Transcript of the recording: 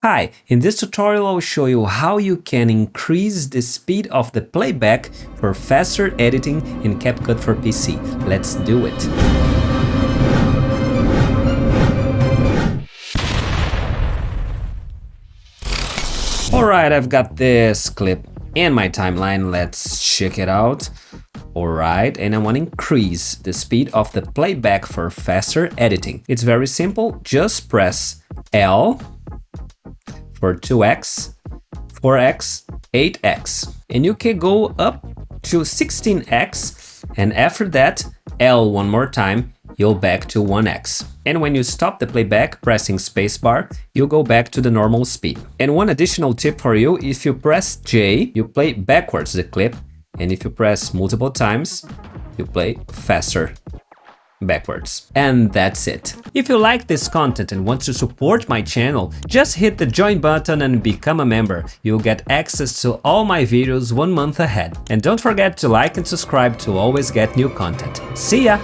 Hi, in this tutorial I'll show you how you can increase the speed of the playback for faster editing in CapCut for PC. Let's do it! Alright, I've got this clip in my timeline, let's check it out. Alright, and I want to increase the speed of the playback for faster editing. It's very simple, just press L for 2x, 4x, 8x. And you can go up to 16x, and after that, L one more time, you'll back to 1x. And when you stop the playback pressing spacebar, you'll go back to the normal speed. And one additional tip for you, if you press J, you play backwards the clip, and if you press multiple times, you play faster backwards. And that's it. If you like this content and want to support my channel, just hit the join button and become a member. You'll get access to all my videos 1 month ahead. And don't forget to like and subscribe to always get new content. See ya!